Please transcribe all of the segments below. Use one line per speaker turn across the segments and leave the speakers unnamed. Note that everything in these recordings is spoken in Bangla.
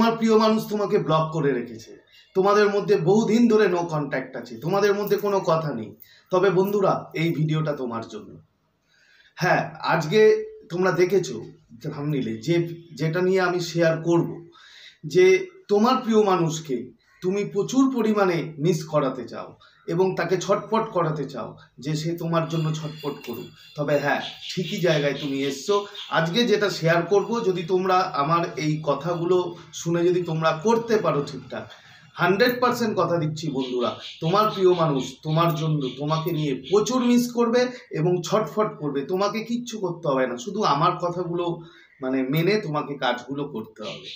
তোমার প্রিয় মানুষ তোমাকে ব্লক করে রেখেছে, তোমাদের মধ্যে বহুদিন ধরে নো কন্ট্যাক্ট আছে, তোমাদের মধ্যে কোনো কথা নেই, তবে বন্ধুরা এই ভিডিওটা তোমার জন্য। হ্যাঁ, আজকে তোমরা দেখেছো থাম্বনেইলে যেটা নিয়ে আমি শেয়ার করব, যে তোমার প্রিয় মানুষকে তুমি প্রচুর পরিমাণে মিস করাতে চাও এবং তাকে ছটফট করাতে চাও যে সে তোমার জন্য ছটফট করুক। তবে হ্যাঁ, ঠিকই জায়গায় তুমি এসছো। আজকে যেটা শেয়ার করব, যদি তোমরা আমার এই কথাগুলো শুনে যদি তোমরা করতে পারো ঠিকঠাক, 100% কথা দিচ্ছি বন্ধুরা, তোমার প্রিয় মানুষ তোমার জন্য তোমাকে নিয়ে প্রচুর মিস করবে এবং ছটফট করবে। তোমাকে কিচ্ছু করতে হবে না, শুধু আমার কথাগুলো মেনে তোমাকে কাজগুলো করতে হবে।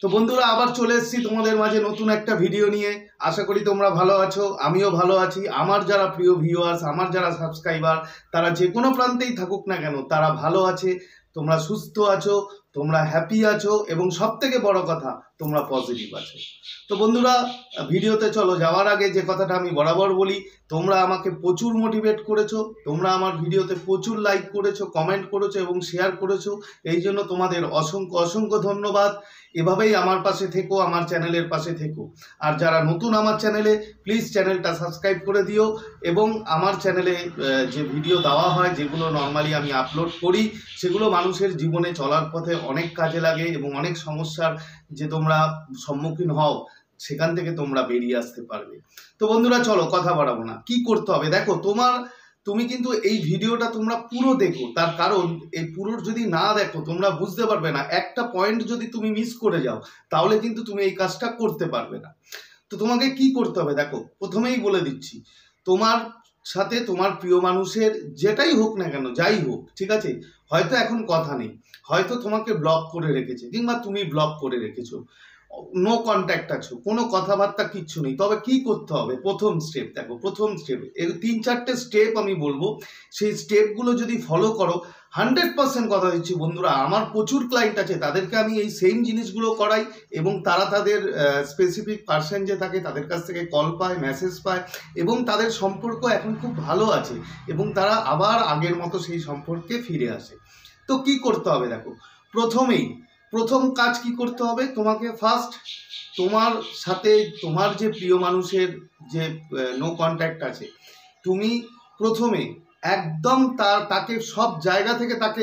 তো বন্ধুরা, আবার চলে এসেছি তোমাদের মাঝে নতুন একটা ভিডিও নিয়ে। আশা করি তোমরা ভালো আছো, আমিও ভালো আছি। আমার যারা প্রিয় ভিউয়ার্স, আমার যারা সাবস্ক্রাইবার, তারা যে কোনো প্রান্তেই থাকুক না কেন, তারা ভালো আছে, তোমরা সুস্থ আছো, তোমরা হ্যাপি আছো এবং সব থেকে বড় কথা তোমরা পজিটিভ আছো। তো বন্ধুরা, ভিডিওতে চলো যাওয়ার আগে যে কথাটা আমি বরাবর বলি, তোমরা আমাকে প্রচুর মোটিভেট করেছো, তোমরা আমার ভিডিওতে প্রচুর লাইক করেছো, কমেন্ট করেছো এবং শেয়ার করেছো। এই জন্য তোমাদের অসংখ্য অসংখ্য ধন্যবাদ। এভাবেই আমার পাশে থেকো, আমার চ্যানেলের পাশে থেকো। আর যারা নতুন আমার চ্যানেলে, প্লিজ চ্যানেলটা সাবস্ক্রাইব করে দিও এবং আমার চ্যানেলে যে ভিডিও দেওয়া হয়, যেগুলো নর্মালি আমি আপলোড করি, সেগুলো মানুষের জীবনে চলার পথে অনেক কাজে লাগে এবং অনেক সমস্যার যে তোমরা সম্মুখীন হও, সেখান থেকে তোমরা বেরিয়ে আসতে পারবে। তো বন্ধুরা চলো কথা বাড়াবো না, কি করতে হবে দেখো। তুমি কিন্তু এই ভিডিওটা তোমরা পুরো দেখো, তার কারণ এই পুরো যদি না দেখো তোমরা বুঝতে পারবে না। একটা পয়েন্ট যদি তুমি মিস করে যাও, তাহলে কিন্তু তুমি এই কাজটা করতে পারবে না। তো তোমাকে কি করতে হবে দেখো, প্রথমেই বলে দিচ্ছি, তোমার সাথে তোমার প্রিয় মানুষের যেটাই হোক না কেন, যাই হোক, ঠিক আছে, হয়তো এখন কথা নেই, হয়তো তোমাকে ব্লক করে রেখেছে কিংবা তুমি ব্লক করে রেখেছো, নো কন্ট্যাক্ট আছো, কোনো কথাবার্তা কিচ্ছু নেই। তবে কি করতে হবে, প্রথম স্টেপ দেখো, প্রথম স্টেপ এর 3-4টে স্টেপ আমি বলবো। সেই স্টেপগুলো যদি ফলো করো, 100% কথা দিচ্ছি বন্ধুরা, আমার প্রচুর ক্লায়েন্ট আছে, তাদেরকে আমি এই সেম জিনিসগুলো করাই এবং তারা তাদের স্পেসিফিক পার্সন যে থাকে তাদের কাছ থেকে কল পায়, মেসেজ পায় এবং তাদের সম্পর্ক এখন খুব ভালো আছে এবং তারা আবার আগের মতো সেই সম্পর্কে ফিরে আসে। তো কি করতে হবে দেখো, প্রথম কাজ কি করতে হবে, তোমাকে ফার্স্ট তোমার সাথে তোমার যে প্রিয় মানুষের যে নো কন্ট্যাক্ট আছে, তুমি প্রথমে একদম তাকে সব জায়গা থেকে তাকে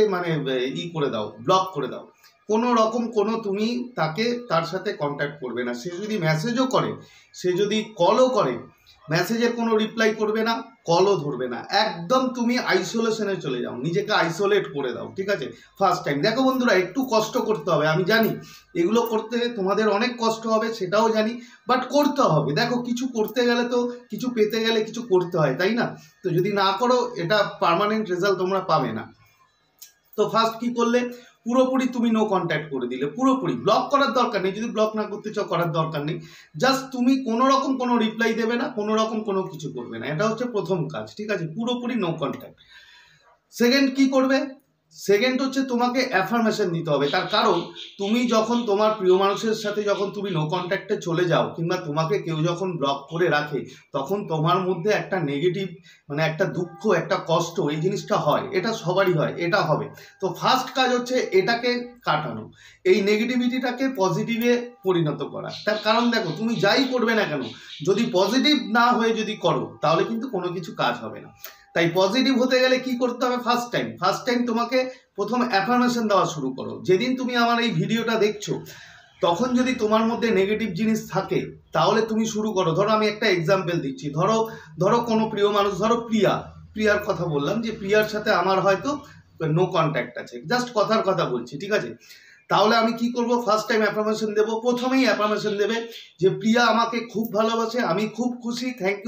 করে দাও, ব্লক করে দাও। কোনো রকম তুমি তার সাথে কন্ট্যাক্ট করবে না। সে যদি মেসেজও করে, সে যদি কলও করে, মেসেজের কোনো রিপ্লাই করবে না, কলও ধরবে না। একদম তুমি আইসোলেশনে চলে যাও, নিজেকে আইসোলেট করে দাও, ঠিক আছে, ফার্স্ট টাইম। দেখো বন্ধুরা, একটু কষ্ট করতে হবে, আমি জানি এগুলো করতে তোমাদের অনেক কষ্ট হবে, সেটাও জানি, বাট করতে হবে। দেখো, কিছু করতে গেলে তো, কিছু পেতে গেলে কিছু করতে হয়, তাই না? তো যদি না করো, এটা পার্মানেন্ট রেজাল্ট তোমরা পাবে না। তো ফার্স্ট কি করলে, পুরোপুরি তুমি নো কন্ট্যাক্ট করে দিলে, পুরোপুরি ব্লক করার দরকার নেই, যদি ব্লক না করতে চাও করার দরকার নেই, জাস্ট তুমি কোনো রকম কোনো রিপ্লাই দেবে না, কোনো রকম কোনো কিছু করবে না। এটা হচ্ছে প্রথম কাজ, ঠিক আছে, পুরোপুরি নো কন্ট্যাক্ট। সেকেন্ড কি করবে, সেকেন্ড হচ্ছে তোমাকে অ্যাফার্মেশন দিতে হবে। তার কারণ তুমি যখন তোমার প্রিয় মানুষের সাথে যখন তুমি নো কন্ট্যাক্টে চলে যাও কিংবা তোমাকে কেউ যখন ব্লক করে রাখে, তখন তোমার মধ্যে একটা নেগেটিভ একটা দুঃখ, একটা কষ্ট, এই জিনিসটা হয়, এটা সবারই হয়, এটা হবে। তো ফার্স্ট কাজ হচ্ছে এটাকে কাটানো, এই নেগেটিভিটিটাকে পজিটিভে পরিণত করা। তার কারণ দেখো, তুমি যাই করবে না কেন, যদি পজিটিভ না হয়ে যদি করো, তাহলে কিন্তু কোনো কিছু কাজ হবে না। তাই পজিটিভ হতে গেলে কি করতে হবে, ফার্স্ট টাইম তোমাকে প্রথম অ্যাফার্মেশন দেওয়া শুরু করো। যেদিন তুমি আমার এই ভিডিওটা দেখছো, তখন যদি তোমার মধ্যে নেগেটিভ জিনিস থাকে, তাহলে তুমি শুরু করো। ধরো আমি একটা এক্সাম্পল দিচ্ছি, ধরো কোনো প্রিয় মানুষ, ধরো প্রিয়ার কথা বললাম, যে প্রিয়ার সাথে আমার হয়তো নো কন্ট্যাক্ট আছে, জাস্ট কথার কথা বলছি, ঠিক আছে। তাহলে আমি কি করব, ফার্স্ট টাইম অ্যাফার্মেশন দেবো। প্রথমেই অ্যাফার্মেশন দেবে যে প্রিয়া আমাকে খুব ভালোবাসে, আমি খুব খুশি, thank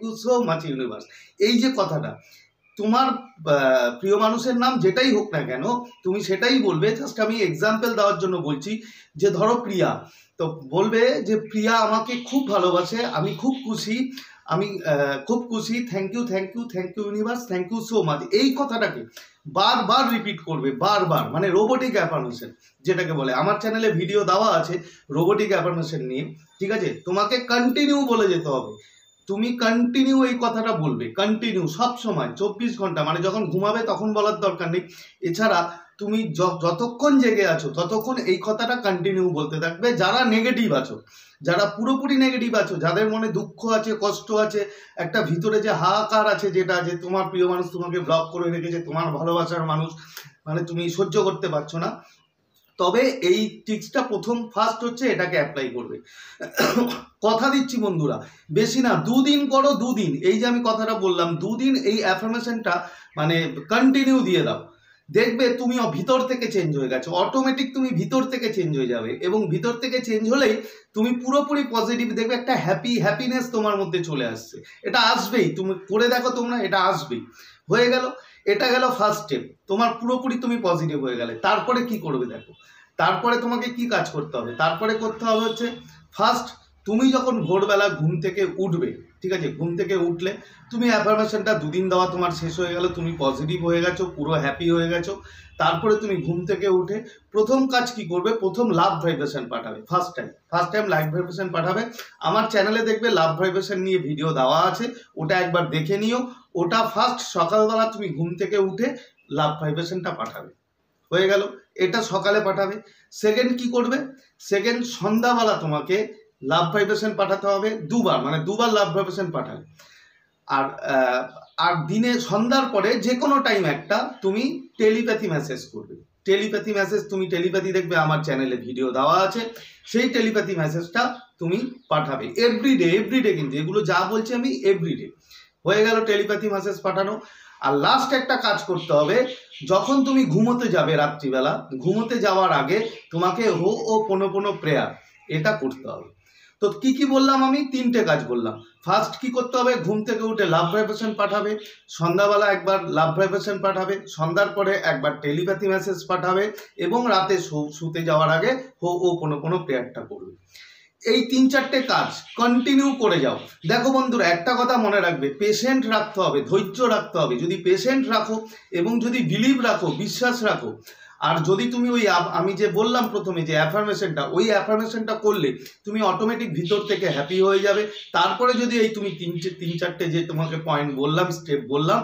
you so much universe. এই যে কথাটা, তোমার প্রিয় মানুষের নাম যেটাই হোক না কেন, তুমি সেটাই বলবে। জাস্ট আমি এক্সাম্পল দেওয়ার জন্য বলছি, যে ধরো প্রিয়া, তো বলবে যে প্রিয়া আমাকে খুব ভালোবাসে, আমি খুব খুশি, thank you universe, thank you so much. এই কথাটাকে বারবার রিপিট করবে, বারবার, রোবোটিক অ্যাফার্মেশন যেটাকে বলে। আমার চ্যানেলে ভিডিও দেওয়া আছে রোবোটিক অ্যাফার্মেশন নিয়ে, ঠিক আছে। তোমাকে কন্টিনিউ বলে যেতে হবে, তুমি কন্টিনিউ এই কথাটা বলবে, কন্টিনিউ সব সময় 24 ঘন্টা, মানে যখন ঘুমাবে তখন বলার দরকার নেই। এছাড়া তুমি যতক্ষণ জেগে আছো ততক্ষণ এই কথাটা কন্টিনিউ বলতে থাকবে। যারা নেগেটিভ আছো, যারা পুরোপুরি নেগেটিভ আছো, যাদের মনে দুঃখ আছে, কষ্ট আছে, একটা ভিতরে যে হাহাকার আছে, যেটা যে তোমার প্রিয় মানুষ তোমাকে ব্লক করে রেখেছে, তোমার ভালোবাসার মানুষ মানে তুমি সহ্য করতে পারছো না, তবে এই টিপসটা ফার্স্ট হচ্ছে এটাকে অ্যাপ্লাই করবে। কথা দিচ্ছি বন্ধুরা, বেশি না, 2 দিন করো, 2 দিন, এই যে আমি কথাটা বললাম 2 দিন এই অ্যাফার্মেশনটা মানে কন্টিনিউ দিয়ে দাও, দেখবে তুমি ভিতর থেকে চেঞ্জ হয়ে গেছো, অটোমেটিক তুমি ভিতর থেকে চেঞ্জ হয়ে যাবে। এবং ভিতর থেকে চেঞ্জ হলেই তুমি পুরোপুরি পজিটিভ, দেখবে একটা হ্যাপিনেস তোমার মধ্যে চলে আসছে, এটা আসবেই, তুমি করে দেখো তোমরা, এটা আসবেই। হয়ে গেল, এটা গেল ফার্স্ট স্টেপ, তোমার পুরোপুরি তুমি পজিটিভ হয়ে গেলে। তারপরে কি করবে দেখো, তারপরে তোমাকে কি কাজ করতে হবে, তারপরে করতে হবে হচ্ছে ফার্স্ট, তুমি যখন ভোরবেলা ঘুম থেকে উঠবে, ঠিক আছে, ঘুম থেকে উঠলে তুমি অ্যাফার্মেশনটা 2 দিন দেওয়া তোমার শেষ হয়ে গেল, তুমি পজিটিভ হয়ে গেছো, পুরো হ্যাপি হয়ে গেছো। তারপরে তুমি ঘুম থেকে উঠে প্রথম কাজ কি করবে, প্রথম লাভ ভাইব্রেশন পাঠাবে। ফার্স্ট টাইম লাভ ভাইব্রেশন পাঠাবে। আমার চ্যানেলে দেখবে লাভ ভাইব্রেশন নিয়ে ভিডিও দেওয়া আছে, ওটা একবার দেখে নিও। ওটা ফার্স্ট সকালবেলা তুমি ঘুম থেকে উঠে লাভ ভাইব্রেশনটা পাঠাবে, হয়ে গেল, এটা সকালে পাঠাবে। সেকেন্ড কি করবে, সেকেন্ড সন্ধ্যাবেলা তোমাকে লাভ ভাইব্রেশন পাঠাতে হবে 2 বার, মানে 2 বার লাভ ভাইব্রেশন পাঠাবে। আর দিনে সন্ধ্যার পরে যে কোনো টাইম একটা তুমি টেলিপ্যাথি মেসেজ করবে। টেলিপ্যাথি মেসেজ, তুমি টেলিপ্যাথি দেখবে আমার চ্যানেলে ভিডিও দেওয়া আছে, সেই টেলিপ্যাথি মেসেজটা তুমি পাঠাবে এভরিডে, কিন্তু এগুলো যা বলছি আমি এভরিডে। হয়ে গেল টেলিপ্যাথি মেসেজ পাঠানো। আর লাস্ট একটা কাজ করতে হবে, যখন তুমি ঘুমোতে যাবে রাত্রিবেলা, ঘুমোতে যাওয়ার আগে তোমাকে হো ও পোনো প্রেয়ার এটা করতে হবে। তো কি কি বললাম আমি, 3টে কাজ বললাম। ফার্স্ট কি করতে হবে, ঘুম থেকে উঠে লাভ ভাইব্রেশন পাঠাবে, সন্ধ্যাবেলা একবার লাভ ভাইব্রেশন পাঠাবে, সন্ধ্যার পরে একবার টেলিপ্যাথি মেসেজ পাঠাবে, এবং রাতে শুতে যাওয়ার আগে হো ও পোনো প্রেয়ারটা করবে। এই 3-4টে কাজ কন্টিনিউ করে যাও। দেখো বন্ধুরা, একটা কথা মনে রাখবে, পেশেন্ট রাখতে হবে, ধৈর্য রাখতে হবে। যদি পেশেন্ট রাখো এবং যদি বিলিভ রাখো, বিশ্বাস রাখো, আর যদি তুমি ওই আমি যে বললাম প্রথমে যে অ্যাফার্মেশনটা, ওই অ্যাফার্মেশনটা করলে তুমি অটোমেটিক ভিতর থেকে হ্যাপি হয়ে যাবে। তারপরে যদি এই তুমি 3-4টে যে তোমাকে পয়েন্ট বললাম, স্টেপ বললাম,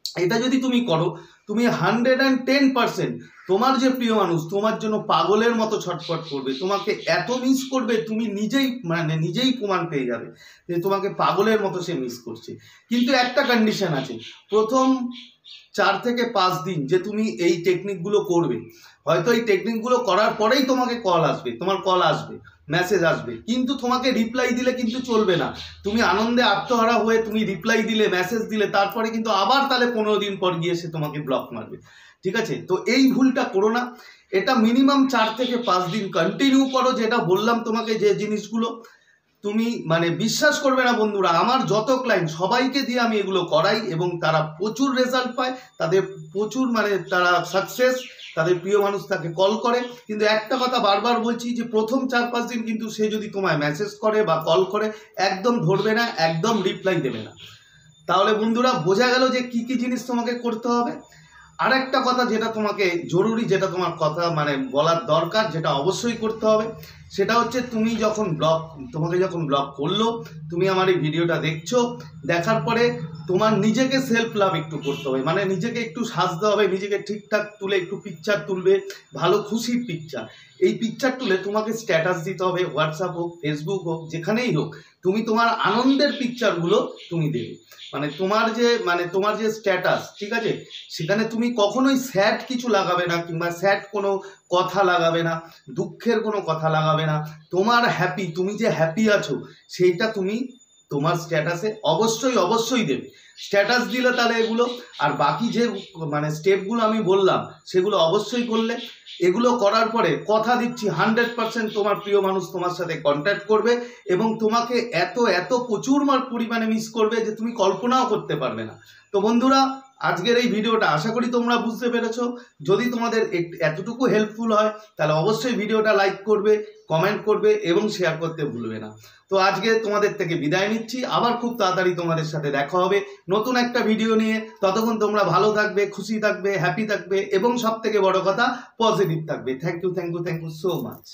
এটা যদি তুমি করো, তুমি 110% তোমার যে প্রিয় মানুষ তোমার জন্য পাগলের মতো ছটফট করবে, তোমাকে এত মিস করবে, তুমি নিজেই প্রমাণ পেয়ে যাবে যে তোমাকে পাগলের মতো সে মিস করছে। কিন্তু একটা কন্ডিশন আছে, প্রথম 4 থেকে 5 দিন যে তুমি এই টেকনিকগুলো করবে, হয়তো এই টেকনিকগুলো করার পরেই তোমাকে কল আসবে, তোমার কল আসবে, মেসেজ আসবে, কিন্তু তোমাকে রিপ্লাই দিলে কিন্তু চলবে না। তুমি আনন্দে আত্মহারা হয়ে তুমি রিপ্লাই দিলে, মেসেজ দিলে, তারপরে কিন্তু আবার তাহলে 15 দিন পর গিয়ে সে তোমাকে ব্লক মারবে, ঠিক আছে? তো এই ভুলটা করো না। এটা মিনিমাম 4 থেকে 5 দিন কন্টিনিউ করো, যেটা বললাম তোমাকে যে জিনিসগুলো, তুমি বিশ্বাস করবে না বন্ধুরা, আমার যত ক্লায়েন্ট সবাইকে দিয়ে আমি এগুলো করাই এবং তারা প্রচুর রেজাল্ট পায়, তাদের প্রচুর তারা সাকসেস, তাদের প্রিয় মানুষ তাকে কল করে। কিন্তু একটা কথা বারবার বলছি যে প্রথম 4-5 দিন কিন্তু সে যদি তোমায় মেসেজ করে বা কল করে, একদম ধরবে না, একদম রিপ্লাই দেবে না। তাহলে বন্ধুরা বোঝা গেল যে কি কি জিনিস তোমাকে করতে হবে। আর একটা কথা যেটা তোমাকে জরুরি, যেটা তোমার কথা বলার দরকার, যেটা অবশ্যই করতে হবে, সেটা হচ্ছে তোমাকে যখন ব্লক করলো, তুমি আমার এই ভিডিওটা দেখছো, দেখার পরে তোমার নিজেকে সেলফ লাভ একটু করতে হবে, নিজেকে একটু সাজতে হবে, নিজেকে ঠিকঠাক তুলে একটু পিকচার তুলবে, ভালো খুশির পিকচার। এই পিকচার তুলে তোমাকে স্ট্যাটাস দিতে হবে, হোয়াটসঅ্যাপ হোক, ফেসবুক হোক, যেখানেই হোক, তুমি তোমার আনন্দের পিকচারগুলো তুমি দেবে। তোমার যে স্ট্যাটাস, ঠিক আছে, সেখানে তুমি কখনোই স্যাড কিছু লাগাবে না, কিংবা স্যাড কোনো কথা লাগাবে না, দুঃখের কোনো কথা লাগাবে না। তোমার তুমি যে হ্যাপি আছো সেইটা তুমি তোমার স্ট্যাটাসে অবশ্যই দেবে। স্ট্যাটাস দিলে তাহলে এগুলো, আর বাকি যে স্টেপগুলো আমি বললাম সেগুলো অবশ্যই করলে। এগুলো করার পরে কথা দিচ্ছি 100% তোমার প্রিয় মানুষ তোমার সাথে কন্ট্যাক্ট করবে এবং তোমাকে এত প্রচুর পরিমাণে মিস করবে যে তুমি কল্পনাও করতে পারবে না। তো বন্ধুরা, আজকের এই ভিডিওটা আশা করি তোমরা বুঝতে পেরেছো। যদি তোমাদের এতটুকু হেল্পফুল হয় তাহলে অবশ্যই ভিডিওটা লাইক করবে, কমেন্ট করবে এবং শেয়ার করতে ভুলবে না। তো আজকে তোমাদের থেকে বিদায় নিচ্ছি, আবার খুব তাড়াতাড়ি তোমাদের সাথে দেখা হবে নতুন একটা ভিডিও নিয়ে। ততক্ষণ তোমরা ভালো থাকবে, খুশি থাকবে, হ্যাপি থাকবে এবং সব থেকে বড় কথা পজিটিভ থাকবে। Thank you so much.